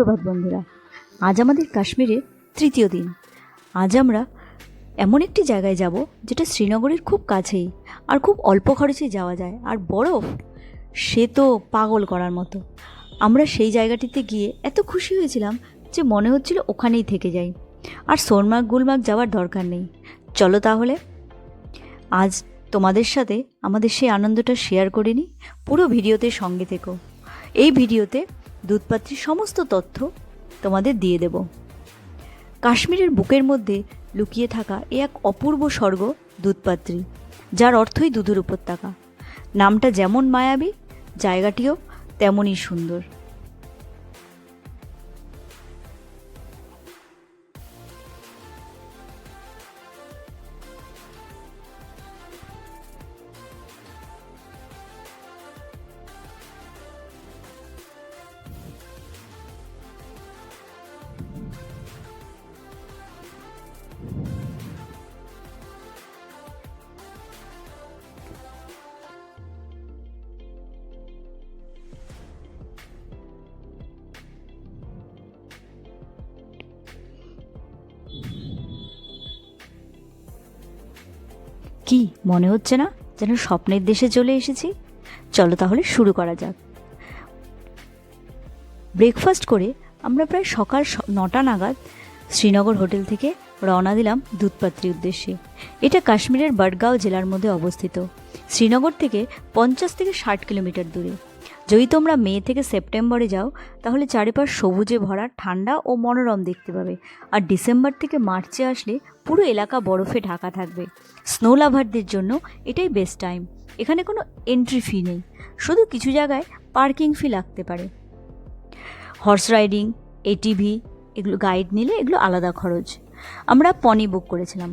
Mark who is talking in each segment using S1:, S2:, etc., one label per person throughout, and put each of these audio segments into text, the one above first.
S1: সুপ্রভাত বন্ধুরা। আজ আমাদের কাশ্মীরের তৃতীয় দিন। আজ আমরা এমন একটি জায়গায় যাব যেটা শ্রীনগরের খুব কাছেই, আর খুব অল্প খরচে যাওয়া যায়। আর বরফ, সে তো পাগল করার মতো। আমরা সেই জায়গাটিতে গিয়ে এত খুশি হয়েছিলাম যে মনে হচ্ছিল ওখানেই থেকে যাই, আর সোনমার্গ গুলমার্গ যাওয়ার দরকার নেই। চলো তাহলে আজ তোমাদের সাথে আমাদের সেই আনন্দটা শেয়ার করে নিই। পুরো ভিডিওতে সঙ্গে থেকো। এই ভিডিওতে দুধপাত্রীর সমস্ত তথ্য তোমাদের দিয়ে দেব। কাশ্মীরের বুকের মধ্যে লুকিয়ে থাকা এ এক অপূর্ব স্বর্গ দুধপাত্রী, যার অর্থই দুধের উপত্যকা। নামটা যেমন মায়াবী, জায়গাটিও তেমনই সুন্দর। কি মনে হচ্ছে না যেন স্বপ্নের দেশে চলে এসেছি? চলো তাহলে শুরু করা যাক। ব্রেকফাস্ট করে আমরা প্রায় সকাল 9টা নাগাদ শ্রীনগর হোটেল থেকে রওনা দিলাম দুধপাত্রীর উদ্দেশ্যে। এটা কাশ্মীরের বডগাঁও জেলার মধ্যে অবস্থিত। শ্রীনগর থেকে 50 থেকে 60 কিলোমিটার দূরে। যদি তোমরা মে থেকে সেপ্টেম্বরে যাও তাহলে চারিপাশ সবুজে ভরা, ঠান্ডা ও মনোরম দেখতে পাবে। আর ডিসেম্বর থেকে মার্চে আসলে পুরো এলাকা বরফে ঢাকা থাকবে। স্নো লাভারদের জন্য এটাই বেস্ট টাইম। এখানে কোনো এন্ট্রি ফি নেই, শুধু কিছু জায়গায় পার্কিং ফি লাগতে পারে। হর্স রাইডিং, এটিভি, এগুলো গাইড নিলে এগুলো আলাদা খরচ। আমরা পনি বুক করেছিলাম,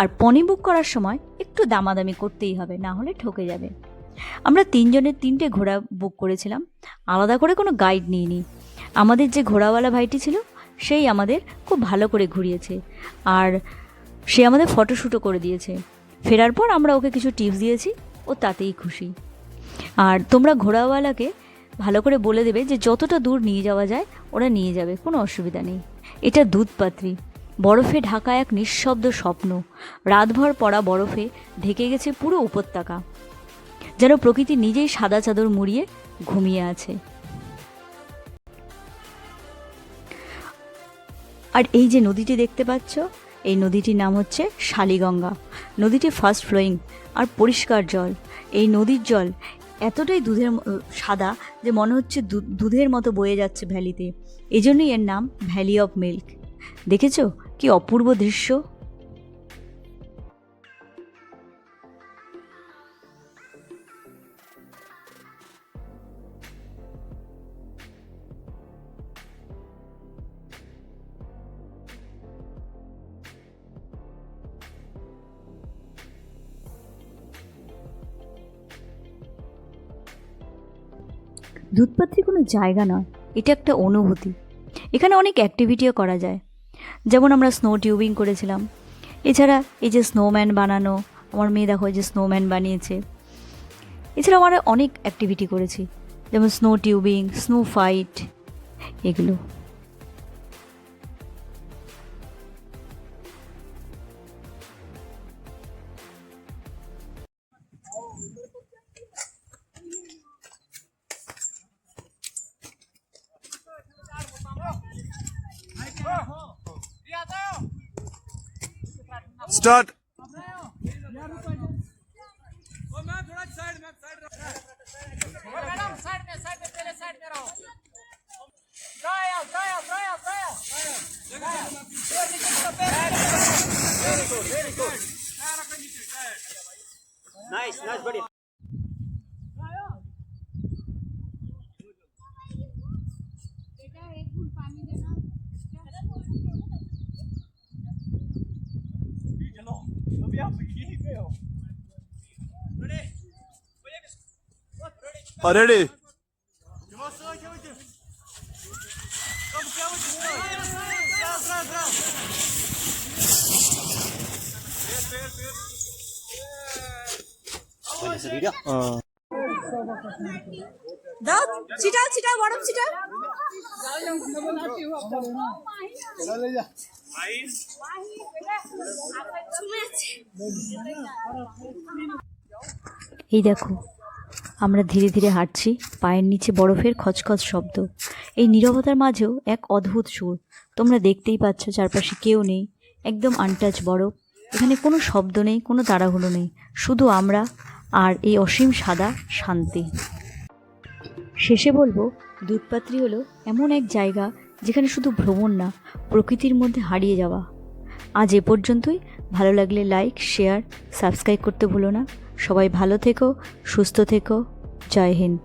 S1: আর পনি বুক করার সময় একটু দামাদামি করতেই হবে, না হলে ঠকে যাবে। আমরা 3 জনের 3টে ঘোড়া বুক করেছিলাম, আলাদা করে কোনো গাইড নিইনি। আমাদের যে ঘোড়াওয়ালা ভাইটি ছিল সেই আমাদের খুব ভালো করে ঘুরিয়েছে, আর সে আমাদের ফটোশ্যুটও করে দিয়েছে। ফেরার পর আমরা ওকে কিছু টিপস দিয়েছি, ও তাতেই খুশি। আর তোমরা ঘোড়াওয়ালাকে ভালো করে বলে দেবে যে যতটা দূর নিয়ে যাওয়া যায় ওরা নিয়ে যাবে, কোনো অসুবিধা নেই। এটা দুধপাত্রী, বরফে ঢাকা এক নিঃশব্দ স্বপ্ন। রাতভর পড়া বরফে ঢেকে গেছে পুরো উপত্যকা, যেন প্রকৃতি নিজেই সাদা চাদর মুড়িয়ে ঘুমিয়ে আছে। আর এই যে নদীটি দেখতে পাচ্ছ, এই নদীটির নাম হচ্ছে শালিগঙ্গা। নদীটি ফাস্ট ফ্লোয়িং আর পরিষ্কার জল। এই নদীর জল এতটাই সাদা যে মনে হচ্ছে দুধের মতো বয়ে যাচ্ছে ভ্যালিতে। এই জন্যই এর নাম ভ্যালি অফ মিল্ক। দেখেছো কি অপূর্ব দৃশ্য? দুধপাত্রী কোনো জায়গা নয়, এটা একটা অনুভূতি। এখানে অনেক অ্যাক্টিভিটিও করা যায়, যেমন আমরা স্নো টিউবিং করেছিলাম। এছাড়া এই যে স্নোম্যান বানানো, আমার মেয়ে দেখো এই যে স্নোম্যান বানিয়েছে। এছাড়া আমরা অনেক অ্যাক্টিভিটি করেছি, যেমন স্নো টিউবিং, স্নো ফাইট, এগুলো।
S2: स्टार्ट। नाइस नाइस बढ़िया। रेडी।
S3: দাও ছিটাও ছিটাও বরফ ছিটাও।
S1: এই দেখো, আমরা ধীরে ধীরে হাঁটছি, পায়ের নিচে বরফের খচখচ শব্দ। এই নীরবতার মাঝেও এক অদ্ভুত সুর। তোমরা দেখতেই পাচ্ছ চারপাশে কেউ নেই, একদম আনটাচ বরফ। এখানে কোনো শব্দ নেই, কোনো তাড়াহুড়ো নেই, শুধু আমরা আর এই অসীম সাদা শান্তি। শেষে বলবো, দুধপাত্রি হলো এমন এক জায়গা যেখানে শুধু ভ্রমণ না, প্রকৃতির মধ্যে হারিয়ে যাওয়া। আজ এ পর্যন্তই। ভালো লাগলে লাইক, শেয়ার, সাবস্ক্রাইব করতে ভুলো না। সবাই ভালো থেকো, সুস্থ থেকো। জয় হিন্দ।